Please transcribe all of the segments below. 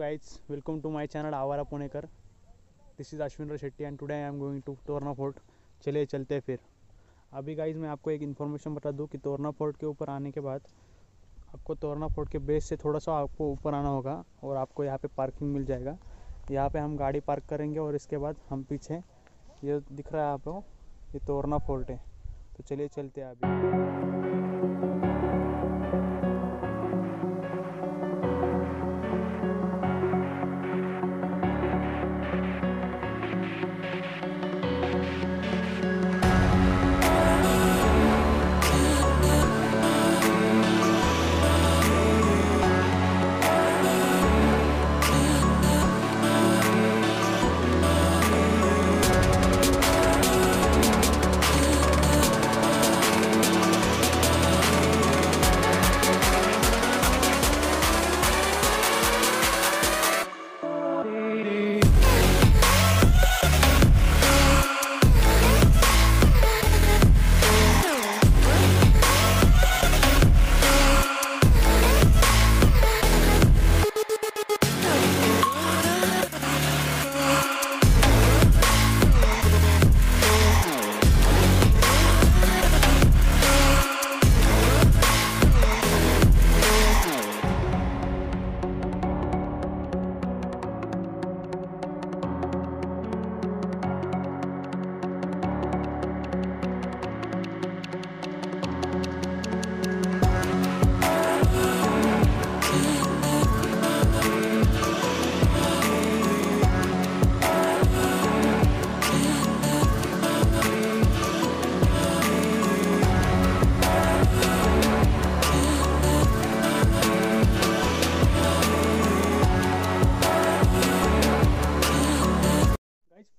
guys, welcome to my channel Avara Punekar. This is Ashwindra Shetty and today I am going to Torna fort. चलिए चलते हैं फिर. अभी guys मैं आपको एक इन्फॉर्मेशन बता दूं कि तोरना फोर्ट के ऊपर आने के बाद आपको तोरना फोर्ट के बेस से थोड़ा सा आपको ऊपर आना होगा और आपको यहाँ पे पार्किंग मिल जाएगा. यहाँ पे हम गाड़ी पार्क करेंगे और इसके बाद हम पीछे ये दिख रहा है आपको, ये तोरना फोर्ट है. तो चलिए चलते हैं अभी.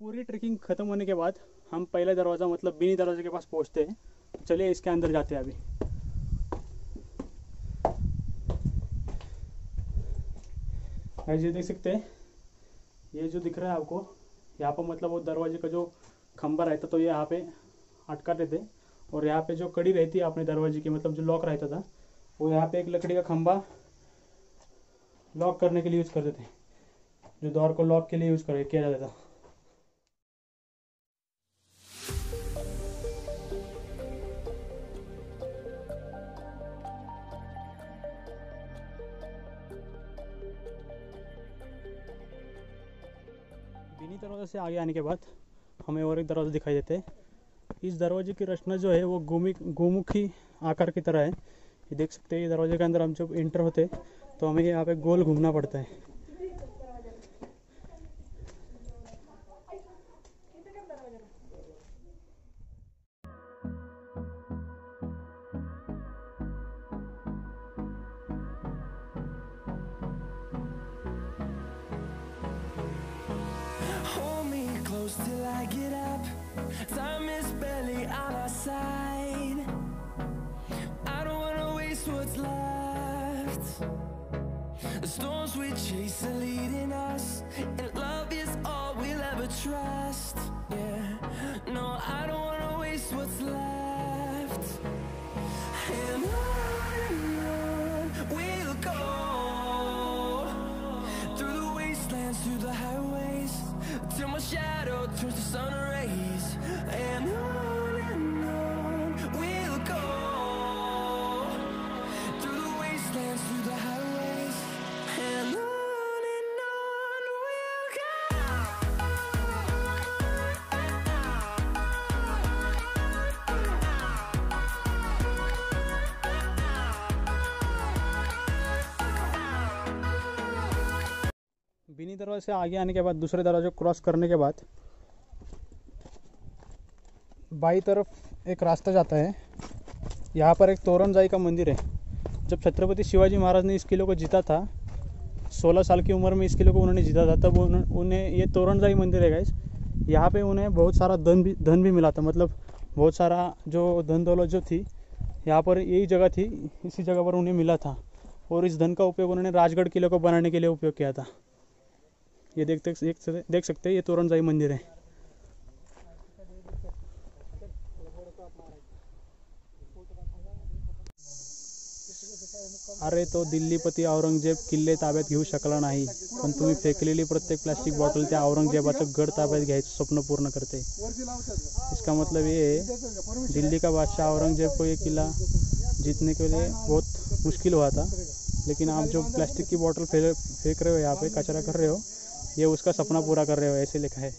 पूरी ट्रेकिंग ख़त्म होने के बाद हम पहला दरवाज़ा मतलब बिनी दरवाजे के पास पहुंचते हैं. चलिए इसके अंदर जाते हैं अभी. गाइस ये देख सकते हैं, ये जो दिख रहा है आपको यहाँ पर मतलब वो दरवाजे का जो खंबा रहता तो ये यहाँ पे अटकाते थे और यहाँ पे जो कड़ी रहती है अपने दरवाजे की मतलब जो लॉक रहता था वो यहाँ पे एक लकड़ी का खंबा लॉक करने के लिए यूज़ करते थे, जो दौर को लॉक के लिए यूज़ किया जाता था. बिनी दरवाजे से आगे आने के बाद हमें और एक दरवाज़ा दिखाई देते हैं. इस दरवाजे की रचना जो है वो गोमुखी आकार की तरह है. ये देख सकते हैं, ये दरवाजे के अंदर हम जब इंटर होते हैं तो हमें यहाँ पे गोल घूमना पड़ता है. Till I get up, time is barely on our side. I don't wanna waste what's left. The storms we chase are leading us, and love is all we'll ever trust. Yeah, no, I don't wanna waste what's left. And on we'll go, through the wastelands, through the highways, till my shadow turns to sun rays. And on we'll go, through the wastelands, through the highways. And on we'll go. बिनी दरवाजे से आगे आने के बाद दूसरे दरवाजे को cross करने के बाद बाई तरफ एक रास्ता जाता है. यहाँ पर एक तोरणजाई का मंदिर है. जब छत्रपति शिवाजी महाराज ने इस किले को जीता था, 16 साल की उम्र में इस किले को उन्होंने जीता था, तब उन्हें ये तोरणजाई मंदिर है गाइस. यहाँ पे उन्हें बहुत सारा धन भी मिला था, मतलब बहुत सारा जो धन दौलत जो थी यहाँ पर यही जगह थी, इसी जगह पर उन्हें मिला था और इस धन का उपयोग उन्होंने राजगढ़ किले को बनाने के लिए उपयोग किया था. ये देख सकते हैं, ये तोरणजाई मंदिर है. अरे तो दिल्लीपती औरंगजेब किल्ले ताब्यात घेऊ शकला नाही, पण तुम्ही फेकलेली प्रत्येक प्लास्टिक बॉटल त्या औरंगजेबाचं गड ताब्यात घ्यायचं स्वप्न पूर्ण करते। इसका मतलब ये है दिल्ली का बादशाह औरंगजेब को ये किला जीतने के लिए बहुत मुश्किल हुआ था, लेकिन आप जो प्लास्टिक की बोतल फेंक रहे हो यहाँ पे कचरा कर रहे हो, ये उसका सपना पूरा कर रहे हो, ऐसे लिखा है।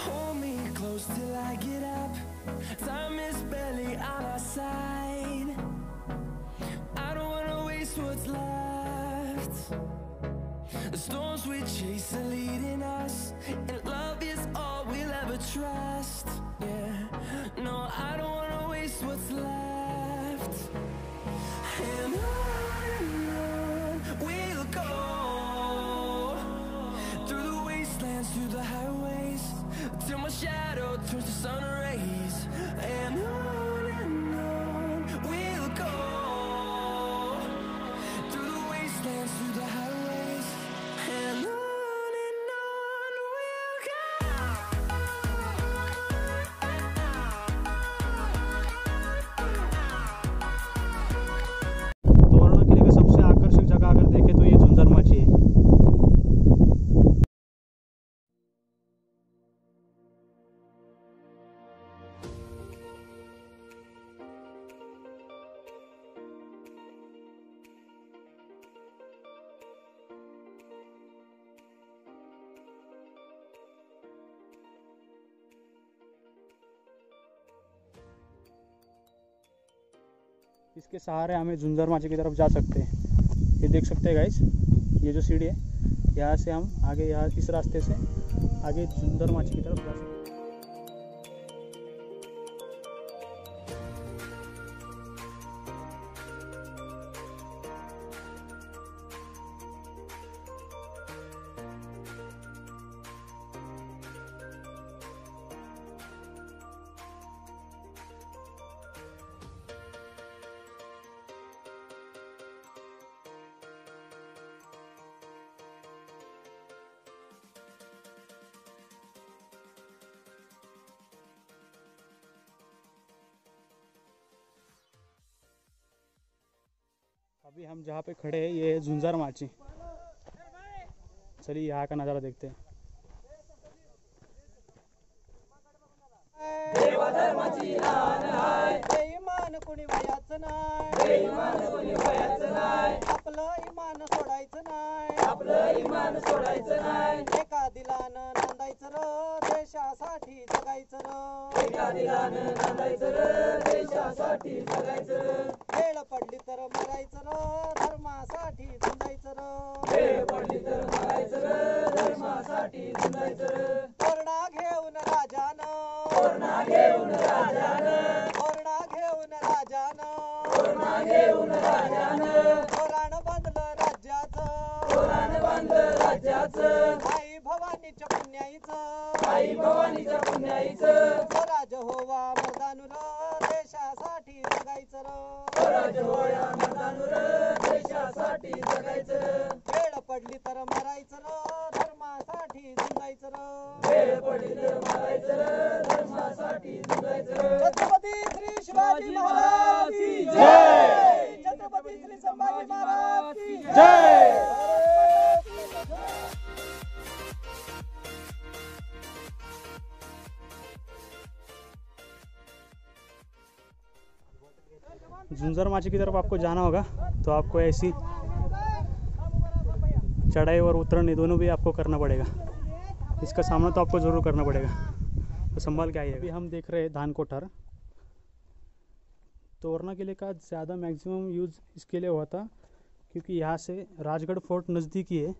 Hold me close till I get up. Time is barely on our side. I don't wanna waste what's left. The storms we chase are leading us, and love is all we'll ever trust. Yeah, no, I don't wanna waste what's left. And on we'll go, through the wastelands, through the highways, till my shadow turns to sun rays. And on we'll go, through the wastelands, through the highways. And on we'll go. Torna किले का सबसे आकर्षक जगह अगर देखें तो ये झुंझुनमाची है। इसके सहारे हमें झुंझुनमाची की तरफ जा सकते हैं। ये देख सकते हैं गाइस, ये जो सीढ़ी है, यहाँ से हम आगे यहाँ इस रास्ते से आगे झुंझुनमाची की तरफ जा सकते हैं। अभी हम जहाँ पे खड़े हैं ये है झुंझुनमाची। चलिए यहाँ का नज़ारा देखते हैं। बेईमान कुणी वयाचं नाही, आपलं इमान सोडायचं नाही, एका दिलानं नांदायचं र देशासाठी जगायचं र, वेळ पडली तर मरायचं र धर्मासाठी झुंजायचं र, कोरडा घेऊन राजानं, धोरण बांधलं राज्याचं, आई भवानीच्या पुण्याईचं, स्वराज होवा मर्दानुर देशासाठी जगायचं र, वेळ पडली तर मरायचं र धर्मासाठी झुंजायचं र। छत्रपती श्री शिवाजी महाराज की जय, छत्रपती श्री संभाजी महाराज की जय। झुंझुनमाची की तरफ आपको जाना होगा तो आपको ऐसी चढ़ाई और उतरने दोनों भी आपको करना पड़ेगा। इसका सामना तो आपको ज़रूर करना पड़ेगा, तो संभाल के आइए। अभी हम देख रहे हैं धान कोठार। तोरणा किले का ज़्यादा मैक्सिमम यूज़ इसके लिए हुआ था क्योंकि यहाँ से राजगढ़ फोर्ट नज़दीकी है।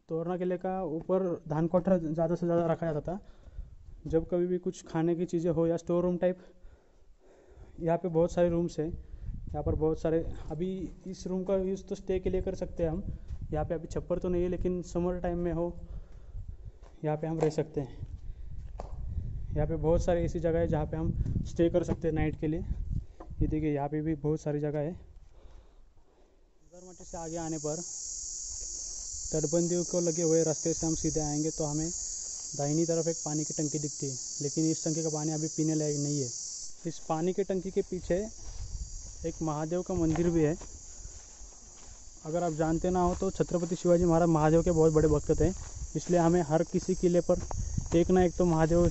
तोरणा किले का ऊपर धान कोठार ज़्यादा से ज़्यादा रखा जाता था। जब कभी भी कुछ खाने की चीज़ें हो या स्टोर रूम टाइप, यहाँ पे बहुत सारे रूम्स हैं। यहाँ पर बहुत सारे, अभी इस रूम का यूज़ तो स्टे के लिए कर सकते हैं हम। यहाँ पे अभी छप्पर तो नहीं है, लेकिन समर टाइम में हो यहाँ पे हम रह सकते हैं। यहाँ पे बहुत सारी ऐसी जगह है जहाँ पे हम स्टे कर सकते हैं नाइट के लिए। ये देखिए यहाँ पे भी बहुत सारी जगह है। झुंझुनमाची से आगे आने पर तटबंदियों को लगे हुए रास्ते से हम सीधे आएंगे तो हमें दाहिनी तरफ एक पानी की टंकी दिखती है, लेकिन इस टंकी का पानी अभी पीने लायक नहीं है। इस पानी की टंकी के पीछे एक महादेव का मंदिर भी है। अगर आप जानते ना हो तो छत्रपति शिवाजी महाराज महादेव के बहुत बड़े भक्त थे, इसलिए हमें हर किसी किले पर एक ना एक तो महादेव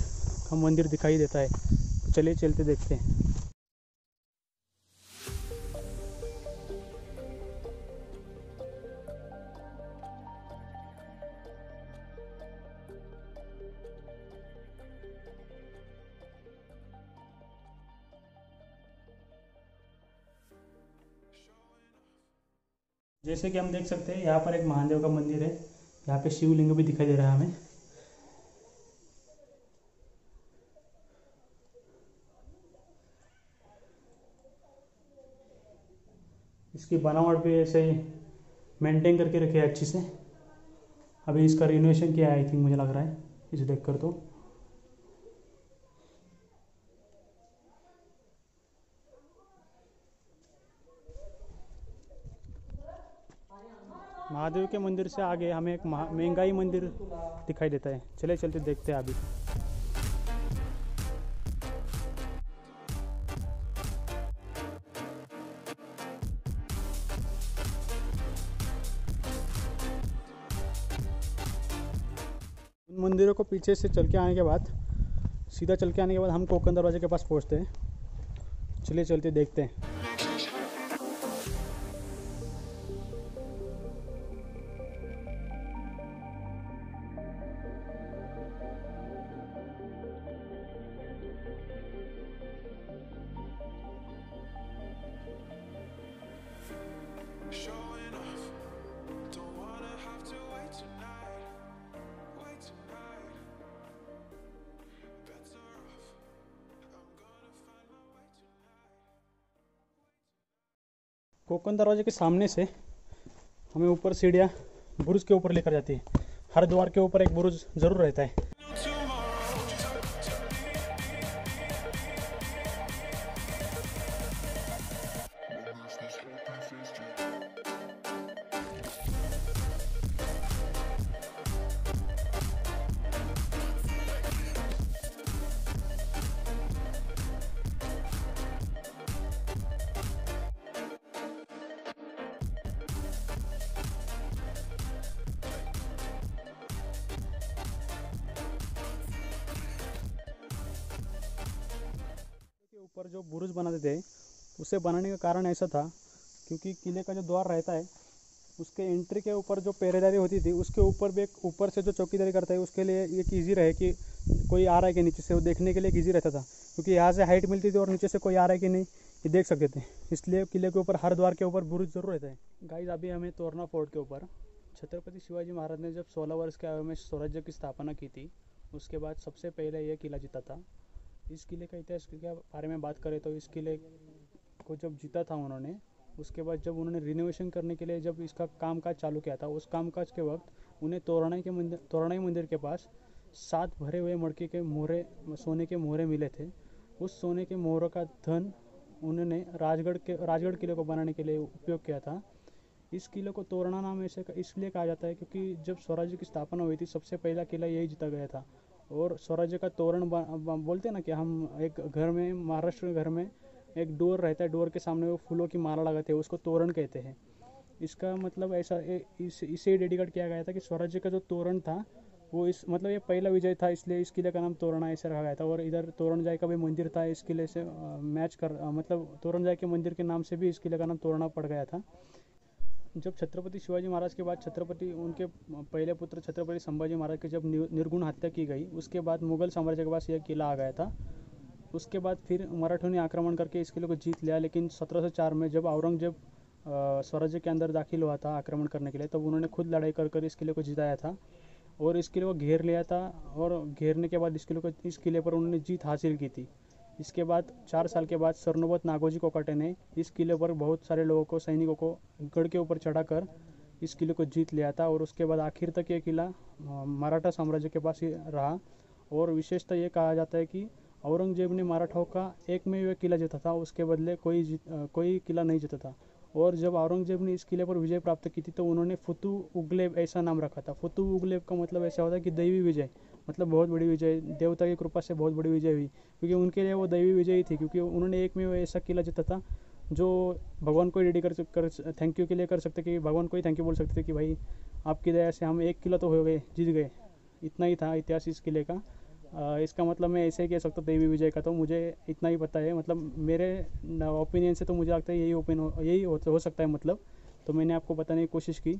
का मंदिर दिखाई देता है। तो चलिए चलते देखते हैं। जैसे कि हम देख सकते हैं यहाँ पर एक महादेव का मंदिर है। यहाँ पे शिवलिंग भी दिखाई दे रहा है हमें। इसकी बनावट भी ऐसे मेंटेन करके रखे है अच्छी से। अभी इसका रिनोवेशन किया है आई थिंक, मुझे लग रहा है इसे देखकर तो। महादेव के मंदिर से आगे हमें एक महंगाई मंदिर दिखाई देता है। चले चलते देखते हैं अभी। उन मंदिरों को पीछे से चल के आने के बाद, सीधा चल के आने के बाद हम कोकण दरवाजे के पास पहुंचते हैं। चलिए चलते देखते हैं। Showing off, don't wanna have to wait tonight, wait tonight. Better off, I'm gonna find my way tonight. Konkan दरवाजे के सामने से हमें ऊपर सीढ़ियाँ बुरुज के ऊपर लेकर जाती है। हर द्वार के ऊपर एक बुरुज जरूर रहता है। ऊपर जो बुरुज बनाते थे उसे बनाने का कारण ऐसा था क्योंकि किले का जो द्वार रहता है उसके एंट्री के ऊपर जो पहरेदारी होती थी उसके ऊपर भी एक ऊपर से जो चौकीदारी करता है उसके लिए एक ईजी रहे कि कोई आ रहा है कि नीचे से, वो देखने के लिए ईजी रहता था क्योंकि यहाँ से हाइट मिलती थी और नीचे से कोई आ रहा है कि नहीं ये देख सकते थे। इसलिए किले के ऊपर हर द्वार के ऊपर बुरुज जरूर रहता है। गाइस अभी हमें तोरना फोर्ट के ऊपर छत्रपति शिवाजी महाराज ने जब 16 वर्ष के आयु में स्वराज्य की स्थापना की थी उसके बाद सबसे पहले यह किला जीता था। इस किले का इतिहास के बारे में बात करें तो इस किले को जब जीता था उन्होंने, उसके बाद जब उन्होंने रिनोवेशन करने के लिए जब इसका कामकाज चालू किया था, उस कामकाज के वक्त उन्हें तोरणाई मंदिर के पास 7 भरे हुए मटके के मोहरे, सोने के मोहरे मिले थे। उस सोने के मोहरों का धन उन्होंने राजगढ़ किले को बनाने के लिए उपयोग किया था। इस किले को तोरणा नाम ऐसे इसलिए कहा जाता है क्योंकि जब स्वराज्य की स्थापना हुई थी सबसे पहला किला यही जीता गया था। और स्वराज्य का तोरण बोलते हैं ना कि हम एक घर में, महाराष्ट्र के घर में एक डोर रहता है, डोर के सामने वो फूलों की माला लगाते हैं, उसको तोरण कहते हैं। इसका मतलब ऐसा इसे डेडिकेट किया गया था कि स्वराज्य का जो तोरण था वो इस मतलब ये पहला विजय था, इसलिए इस किले का नाम तोरणा ऐसे रखा गया था। और इधर तोरणजाई का भी मंदिर था, इस किले से मैच कर मतलब तोरणजाई के मंदिर के नाम से भी इस किले का नाम तोरणा पड़ गया था। जब छत्रपति शिवाजी महाराज के बाद उनके पहले पुत्र छत्रपति संभाजी महाराज की जब निर्गुण हत्या की गई, उसके बाद मुगल साम्राज्य के पास यह किला आ गया था। उसके बाद फिर मराठों ने आक्रमण करके इस किले को जीत लिया, लेकिन 1704 में जब औरंगजेब स्वराज्य के अंदर दाखिल हुआ था आक्रमण करने के लिए, तब उन्होंने खुद लड़ाई कर इस किले को जिताया था और इस किले को घेर लिया था। और घेरने के बाद इस किले पर उन्होंने जीत हासिल की थी। इसके बाद 4 साल के बाद स्वर्णोवत नागोजी कोकाटे ने इस किले पर बहुत सारे लोगों को, सैनिकों को गढ़ के ऊपर चढ़ाकर इस किले को जीत लिया था। और उसके बाद आखिर तक ये किला मराठा साम्राज्य के पास ही रहा। और विशेषता ये कहा जाता है कि औरंगजेब ने मराठाओं का एकमेव किला जीता था, उसके बदले कोई किला नहीं जीता था। और जब औरंगजेब ने इस किले पर विजय प्राप्त की थी तो उन्होंने फुतु उगलेब ऐसा नाम रखा था। फुतु उगलेब का मतलब ऐसा होता है कि दैवी विजय, मतलब बहुत बड़ी विजय, देवता की कृपा से बहुत बड़ी विजय हुई, क्योंकि उनके लिए वो दैवी विजय ही थी, क्योंकि उन्होंने एक में वो ऐसा किला जीता था जो भगवान को ही डेडिकेट कर थैंक यू के लिए कर सकते, कि भगवान को ही थैंक यू बोल सकते थे कि भाई आपकी दया से हम एक किला तो हो गए, जीत गए। इतना ही था इतिहास इस किले का। इसका मतलब मैं ऐसे ही कह सकता हूँ देवी विजय का, तो मुझे इतना ही पता है, मतलब मेरे ओपिनियन से तो मुझे लगता है यही हो सकता है मतलब। तो मैंने आपको बताने की कोशिश की।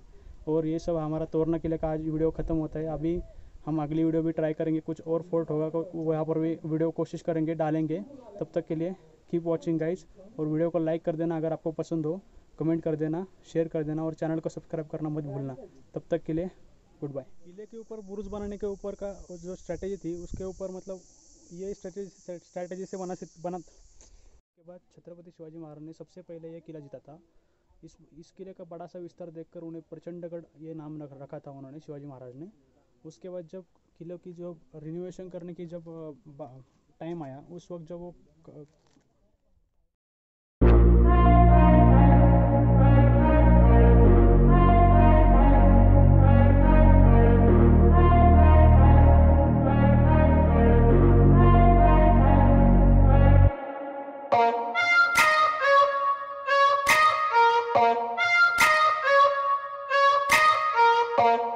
और ये सब हमारा तोरना किले का आज वीडियो ख़त्म होता है। अभी हम अगली वीडियो भी ट्राई करेंगे, कुछ और फोर्ट होगा वहाँ पर भी वीडियो कोशिश करेंगे, डालेंगे। तब तक के लिए कीप वॉचिंग गाइस, और वीडियो को लाइक कर देना अगर आपको पसंद हो, कमेंट कर देना, शेयर कर देना, और चैनल को सब्सक्राइब करना मत भूलना। तब तक के लिए गुड बाय। किले के ऊपर बुरुज बनाने के ऊपर का जो स्ट्रैटेजी थी उसके ऊपर, मतलब ये स्ट्रैटेजी से बना के बाद छत्रपति शिवाजी महाराज ने सबसे पहले ये किला जीता था। इस किले का बड़ा सा विस्तार देखकर उन्हें प्रचंडगढ़ ये नाम रखा था उन्होंने, शिवाजी महाराज ने। उसके बाद जब किले की जो रिनोवेशन करने की जब टाइम आया, उस वक्त जब वो Oh